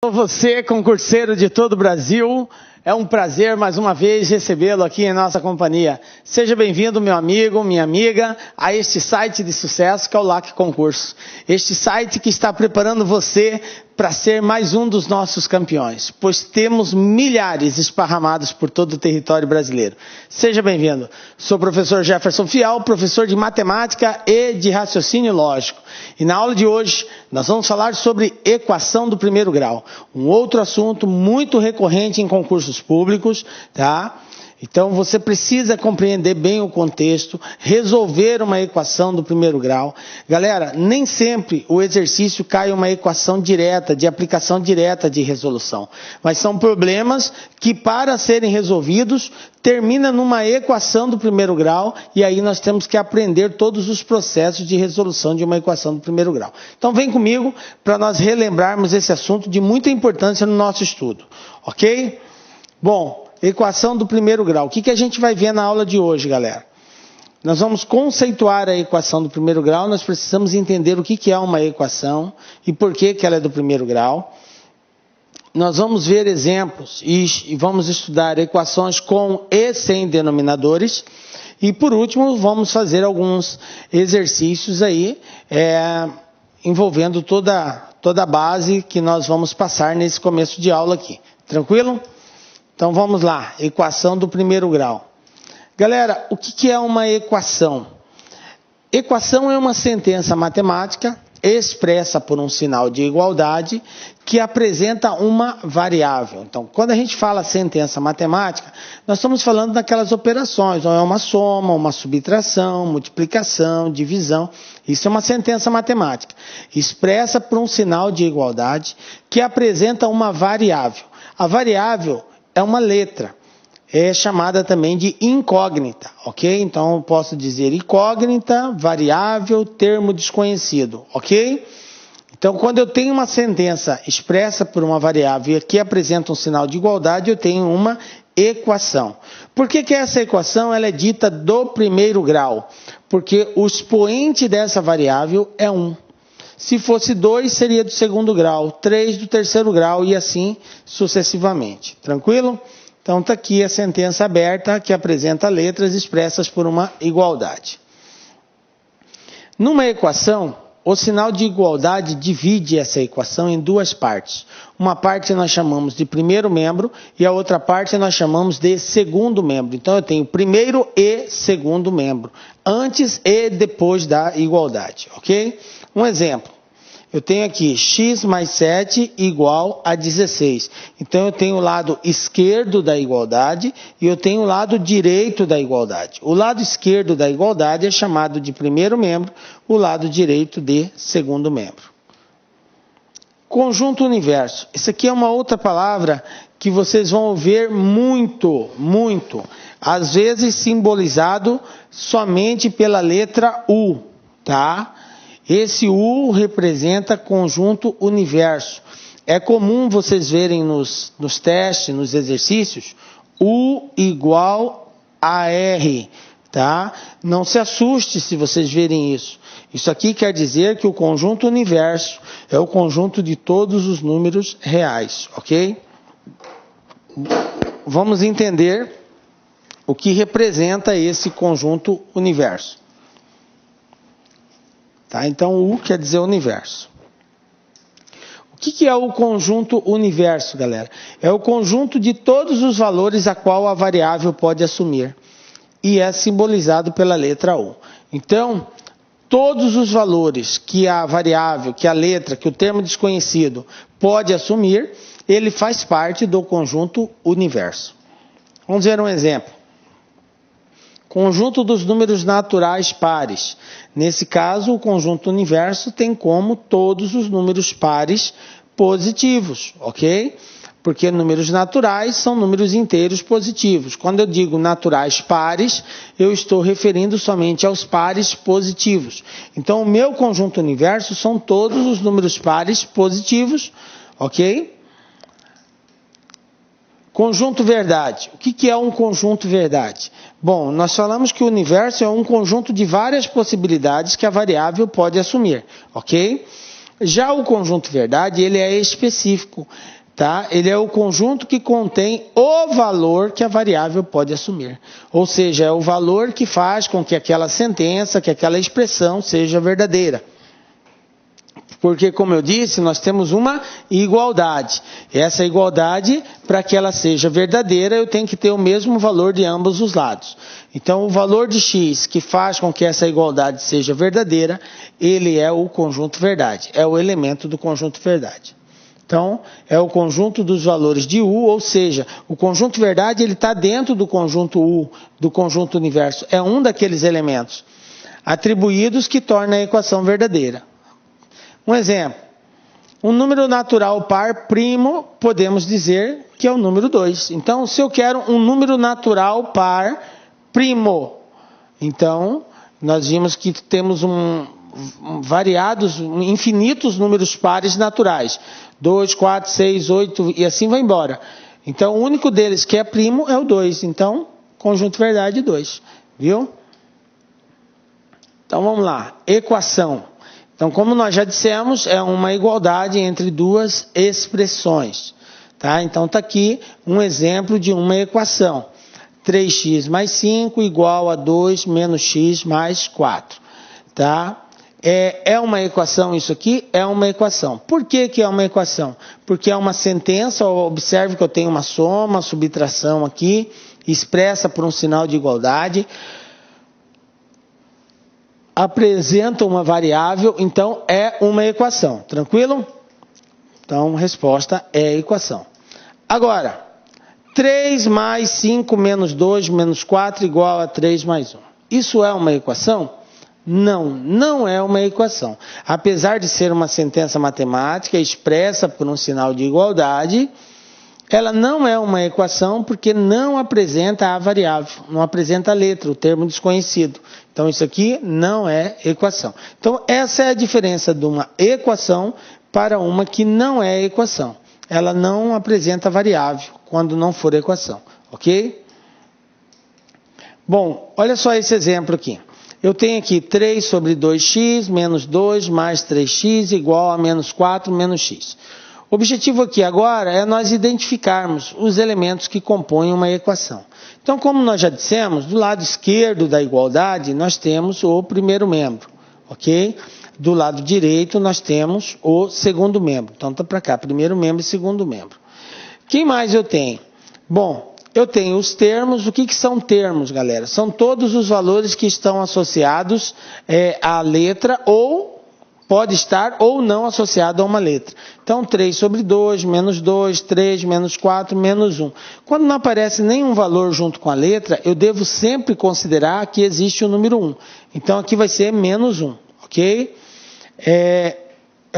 Você, concurseiro de todo o Brasil, é um prazer mais uma vez recebê-lo aqui em nossa companhia. Seja bem-vindo, meu amigo, minha amiga, a este site de sucesso que é o LAC Concurso. Este site que está preparando você para ser mais um dos nossos campeões, pois temos milhares esparramados por todo o território brasileiro. Seja bem-vindo. Sou o professor Jefferson Fial, professor de matemática e de raciocínio lógico. E na aula de hoje nós vamos falar sobre equação do primeiro grau, um outro assunto muito recorrente em concursos públicos, tá? Então você precisa compreender bem o contexto, resolver uma equação do primeiro grau. Galera, nem sempre o exercício cai uma equação direta, de aplicação direta de resolução. Mas são problemas que, para serem resolvidos, termina numa equação do primeiro grau e aí nós temos que aprender todos os processos de resolução de uma equação do primeiro grau. Então vem comigo para nós relembrarmos esse assunto de muita importância no nosso estudo, ok? Bom, equação do primeiro grau. O que a gente vai ver na aula de hoje, galera? Nós vamos conceituar a equação do primeiro grau, nós precisamos entender o que é uma equação e por que ela é do primeiro grau. Nós vamos ver exemplos e vamos estudar equações com e sem denominadores. E por último, vamos fazer alguns exercícios aí, envolvendo toda a base que nós vamos passar nesse começo de aula aqui. Tranquilo? Então vamos lá, equação do primeiro grau. Galera, o que é uma equação? Equação é uma sentença matemática expressa por um sinal de igualdade que apresenta uma variável. Então, quando a gente fala sentença matemática, nós estamos falando daquelas operações, ou é uma soma, uma subtração, multiplicação, divisão. Isso é uma sentença matemática, expressa por um sinal de igualdade que apresenta uma variável. A variável é uma letra, é chamada também de incógnita, ok? Então eu posso dizer incógnita, variável, termo desconhecido, ok? Então quando eu tenho uma sentença expressa por uma variável que apresenta um sinal de igualdade, eu tenho uma equação. Por que essa equação ela é dita do primeiro grau? Porque o expoente dessa variável é 1. Se fosse 2, seria do segundo grau, 3 do terceiro grau e assim sucessivamente. Tranquilo? Então está aqui a sentença aberta que apresenta letras expressas por uma igualdade. Numa equação, o sinal de igualdade divide essa equação em duas partes. Uma parte nós chamamos de primeiro membro e a outra parte nós chamamos de segundo membro. Então eu tenho primeiro e segundo membro, antes e depois da igualdade, ok? Um exemplo, eu tenho aqui x mais 7 igual a 16. Então eu tenho o lado esquerdo da igualdade e eu tenho o lado direito da igualdade. O lado esquerdo da igualdade é chamado de primeiro membro, o lado direito de segundo membro. Conjunto universo. Isso aqui é uma outra palavra que vocês vão ver muito, às vezes simbolizado somente pela letra U, tá? Esse U representa conjunto universo. É comum vocês verem nos testes, nos exercícios, U igual a R, tá? Não se assuste se vocês verem isso. Isso aqui quer dizer que o conjunto universo é o conjunto de todos os números reais, ok? Vamos entender o que representa esse conjunto universo. Tá? Então, U quer dizer universo. O que é o conjunto universo, galera? É o conjunto de todos os valores a qual a variável pode assumir. E é simbolizado pela letra U. Então, todos os valores que a variável, que a letra, que o termo desconhecido pode assumir, ele faz parte do conjunto universo. Vamos ver um exemplo. Conjunto dos números naturais pares. Nesse caso, o conjunto universo tem como todos os números pares positivos, ok? Porque números naturais são números inteiros positivos. Quando eu digo naturais pares, eu estou referindo somente aos pares positivos. Então, o meu conjunto universo são todos os números pares positivos, ok? Conjunto verdade. O que é um conjunto verdade? Bom, nós falamos que o universo é um conjunto de várias possibilidades que a variável pode assumir, ok? Já o conjunto verdade, ele é específico, tá? Ele é o conjunto que contém o valor que a variável pode assumir. Ou seja, é o valor que faz com que aquela sentença, que aquela expressão seja verdadeira. Porque, como eu disse, nós temos uma igualdade. Essa igualdade, para que ela seja verdadeira, eu tenho que ter o mesmo valor de ambos os lados. Então, o valor de x que faz com que essa igualdade seja verdadeira, ele é o conjunto verdade, é o elemento do conjunto verdade. Então, é o conjunto dos valores de U, ou seja, o conjunto verdade ele está dentro do conjunto U, do conjunto universo. É um daqueles elementos atribuídos que torna a equação verdadeira. Um exemplo, um número natural par primo, podemos dizer que é o número 2. Então, se eu quero um número natural par primo, então, nós vimos que temos variados, infinitos números pares naturais. 2, 4, 6, 8 e assim vai embora. Então, o único deles que é primo é o 2. Então, conjunto verdade 2. Viu? Então, vamos lá. Equação. Então, como nós já dissemos, é uma igualdade entre duas expressões. Tá? Então, está aqui um exemplo de uma equação. 3x mais 5 igual a 2 menos x mais 4. Tá? É uma equação isso aqui? É uma equação. Por que é uma equação? Porque é uma sentença, observe que eu tenho uma soma, subtração aqui, expressa por um sinal de igualdade. Apresenta uma variável, então é uma equação. Tranquilo? Então, resposta é equação. Agora, 3 mais 5 menos 2 menos 4 igual a 3 mais 1. Isso é uma equação? Não, não é uma equação. Apesar de ser uma sentença matemática expressa por um sinal de igualdade, ela não é uma equação porque não apresenta a variável, não apresenta a letra, o termo desconhecido. Então, isso aqui não é equação. Então, essa é a diferença de uma equação para uma que não é equação. Ela não apresenta variável quando não for equação, ok? Bom, olha só esse exemplo aqui. Eu tenho aqui 3 sobre 2x menos 2 mais 3x igual a menos 4 menos x. O objetivo aqui agora é nós identificarmos os elementos que compõem uma equação. Então, como nós já dissemos, do lado esquerdo da igualdade, nós temos o primeiro membro, ok? Do lado direito, nós temos o segundo membro. Então, está para cá, primeiro membro e segundo membro. Quem mais eu tenho? Bom, eu tenho os termos. O que são termos, galera? São todos os valores que estão associados à letra ou pode estar ou não associado a uma letra. Então, 3 sobre 2, menos 2, 3, menos 4, menos 1. Quando não aparece nenhum valor junto com a letra, eu devo sempre considerar que existe o número 1. Então, aqui vai ser menos 1, ok? É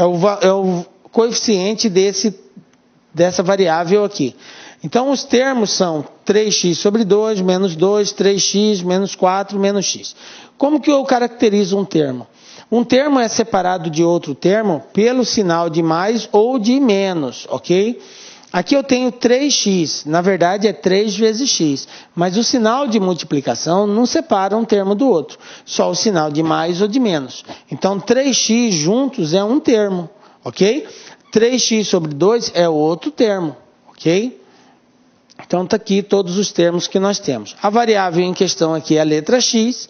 o coeficiente dessa variável aqui. Então, os termos são 3x sobre 2, menos 2, 3x, menos 4, menos x. Como que eu caracterizo um termo? Um termo é separado de outro termo pelo sinal de mais ou de menos, ok? Aqui eu tenho 3x, na verdade é 3 vezes x, mas o sinal de multiplicação não separa um termo do outro, só o sinal de mais ou de menos. Então 3x juntos é um termo, ok? 3x sobre 2 é outro termo, ok? Então está aqui todos os termos que nós temos. A variável em questão aqui é a letra x.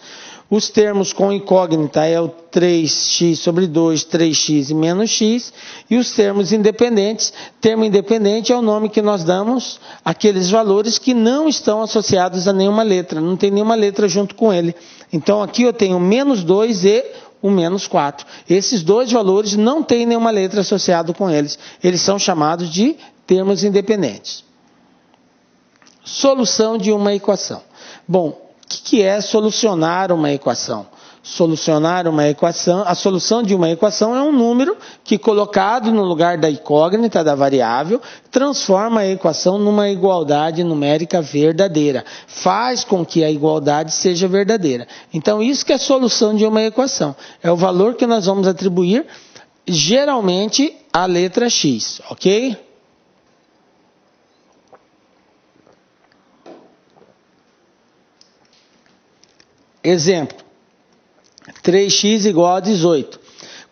Os termos com incógnita é o 3x sobre 2, 3x e menos x. E os termos independentes, termo independente é o nome que nós damos àqueles valores que não estão associados a nenhuma letra. Não tem nenhuma letra junto com ele. Então aqui eu tenho o menos 2 e o menos 4. Esses dois valores não têm nenhuma letra associada com eles. Eles são chamados de termos independentes. Solução de uma equação. Bom, o que é solucionar uma equação? Solucionar uma equação, a solução de uma equação é um número que, colocado no lugar da incógnita, da variável, transforma a equação numa igualdade numérica verdadeira. Faz com que a igualdade seja verdadeira. Então, isso que é a solução de uma equação. É o valor que nós vamos atribuir, geralmente, à letra x, ok? Exemplo, 3x igual a 18.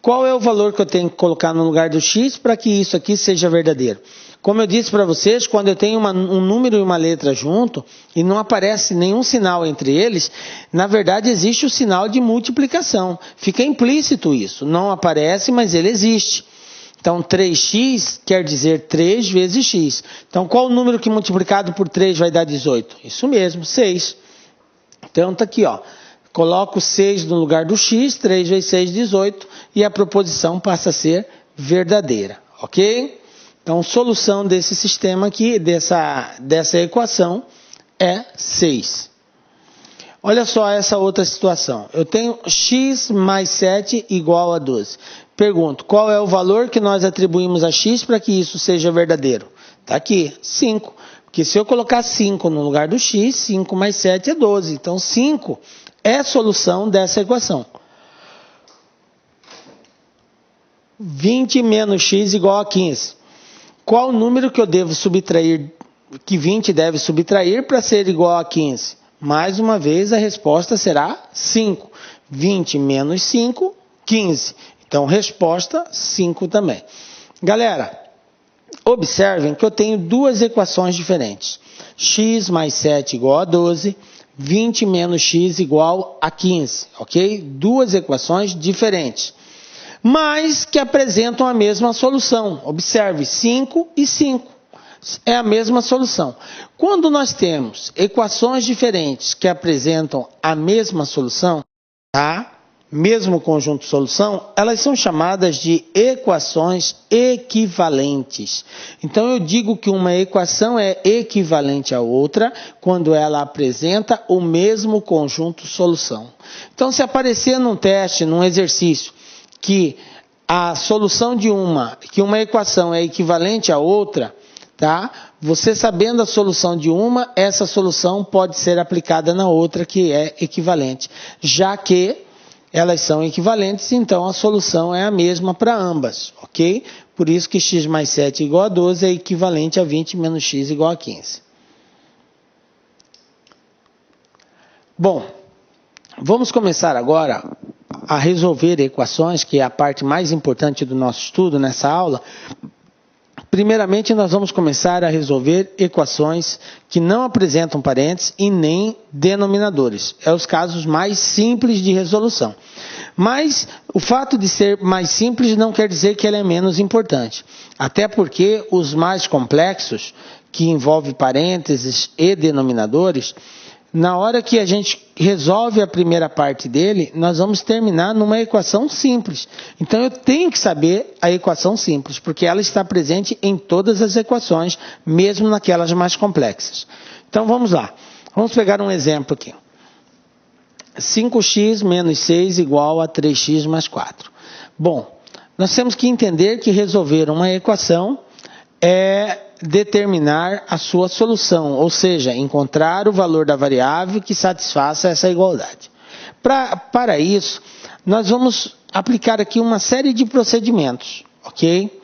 Qual é o valor que eu tenho que colocar no lugar do x para que isso aqui seja verdadeiro? Como eu disse para vocês, quando eu tenho um número e uma letra junto e não aparece nenhum sinal entre eles, na verdade existe o sinal de multiplicação. Fica implícito isso. Não aparece, mas ele existe. Então, 3x quer dizer 3 vezes x. Então, qual o número que multiplicado por 3 vai dar 18? Isso mesmo, 6. Então, está aqui, ó. Coloco 6 no lugar do x, 3 vezes 6, 18, e a proposição passa a ser verdadeira, ok? Então, solução desse sistema aqui, dessa equação, é 6. Olha só essa outra situação. Eu tenho x mais 7 igual a 12. Pergunto, qual é o valor que nós atribuímos a x para que isso seja verdadeiro? Está aqui, 5. Porque se eu colocar 5 no lugar do x, 5 mais 7 é 12. Então, 5 é a solução dessa equação. 20 menos x igual a 15. Qual o número que eu devo subtrair, que 20 deve subtrair para ser igual a 15? Mais uma vez, a resposta será 5. 20 menos 5, 15. Então, resposta 5 também. Galera, observem que eu tenho duas equações diferentes. X mais 7 igual a 12, 20 menos x igual a 15, ok? Duas equações diferentes, mas que apresentam a mesma solução. Observe, 5 e 5 é a mesma solução. Quando nós temos equações diferentes que apresentam a mesma solução, tá? Mesmo conjunto de solução, elas são chamadas de equações equivalentes. Então, eu digo que uma equação é equivalente à outra quando ela apresenta o mesmo conjunto de solução. Então, se aparecer num teste, num exercício, que a solução que uma equação é equivalente à outra, tá? Você sabendo a solução de uma, essa solução pode ser aplicada na outra que é equivalente, já que elas são equivalentes, então a solução é a mesma para ambas, ok? Por isso que x mais 7 igual a 12 é equivalente a 20 menos x igual a 15. Bom, vamos começar agora a resolver equações, que é a parte mais importante do nosso estudo nessa aula. Primeiramente, nós vamos começar a resolver equações que não apresentam parênteses e nem denominadores. É os casos mais simples de resolução. Mas o fato de ser mais simples não quer dizer que ela é menos importante. Até porque os mais complexos, que envolvem parênteses e denominadores, na hora que a gente resolve a primeira parte dele, nós vamos terminar numa equação simples. Então, eu tenho que saber a equação simples, porque ela está presente em todas as equações, mesmo naquelas mais complexas. Então, vamos lá. Vamos pegar um exemplo aqui. 5x menos 6 igual a 3x mais 4. Bom, nós temos que entender que resolver uma equação é determinar a sua solução, ou seja, encontrar o valor da variável que satisfaça essa igualdade. Para isso, nós vamos aplicar aqui uma série de procedimentos, ok?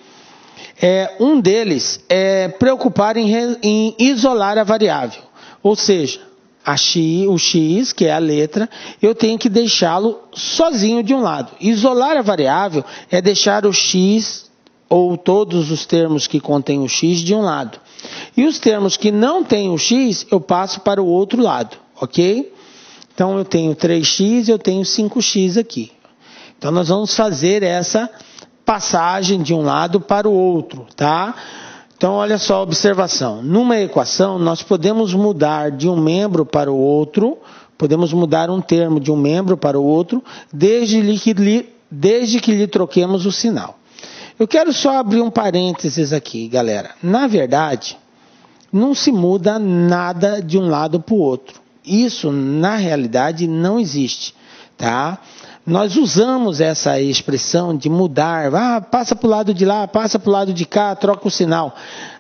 Um deles é preocupar em isolar a variável, ou seja, o x, que é a letra, eu tenho que deixá-lo sozinho de um lado. Isolar a variável é deixar o x ou todos os termos que contêm o x de um lado. E os termos que não têm o x, eu passo para o outro lado, ok? Então, eu tenho 3x e eu tenho 5x aqui. Então, nós vamos fazer essa passagem de um lado para o outro, tá? Então, olha só a observação. Numa equação, nós podemos mudar de um membro para o outro, podemos mudar um termo de um membro para o outro, desde que lhe troquemos o sinal. Eu quero só abrir um parênteses aqui, galera. Na verdade, não se muda nada de um lado para o outro. Isso, na realidade, não existe, tá? Nós usamos essa expressão de mudar. Passa para o lado de lá, passa para o lado de cá, troca o sinal.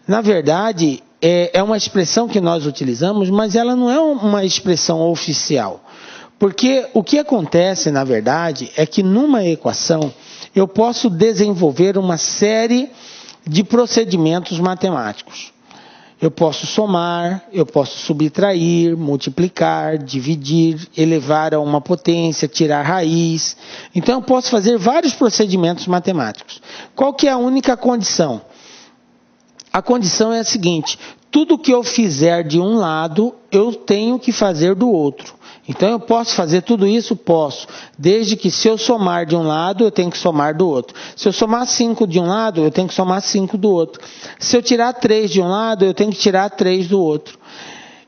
Na verdade, é uma expressão que nós utilizamos, mas ela não é uma expressão oficial. Porque o que acontece, na verdade, é que numa equação eu posso desenvolver uma série de procedimentos matemáticos. Eu posso somar, eu posso subtrair, multiplicar, dividir, elevar a uma potência, tirar raiz. Então eu posso fazer vários procedimentos matemáticos. Qual que é a única condição? A condição é a seguinte: tudo que eu fizer de um lado, eu tenho que fazer do outro. Então eu posso fazer tudo isso? Posso. Desde que se eu somar de um lado, eu tenho que somar do outro. Se eu somar 5 de um lado, eu tenho que somar 5 do outro. Se eu tirar 3 de um lado, eu tenho que tirar 3 do outro.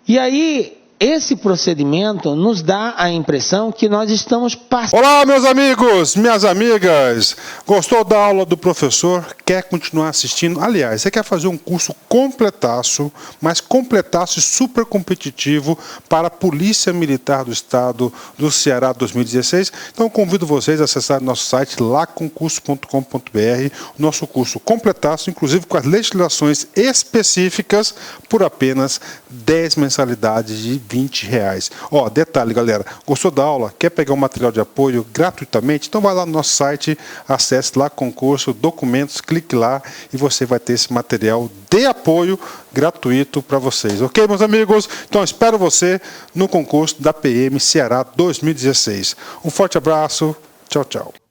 E aí, esse procedimento nos dá a impressão que nós estamos passando... Olá, meus amigos, minhas amigas. Gostou da aula do professor? Quer continuar assistindo? Aliás, você quer fazer um curso completaço, mas completaço e super competitivo para a Polícia Militar do Estado do Ceará 2016? Então, convido vocês a acessar nosso site laconcurso.com.br, nosso curso completaço, inclusive com as legislações específicas, por apenas 10 mensalidades de R$20. Ó, detalhe, galera, gostou da aula? Quer pegar um material de apoio gratuitamente? Então vai lá no nosso site, acesse lá concurso, documentos, clique lá e você vai ter esse material de apoio gratuito para vocês. Ok, meus amigos? Então espero você no concurso da PM Ceará 2016. Um forte abraço, tchau, tchau.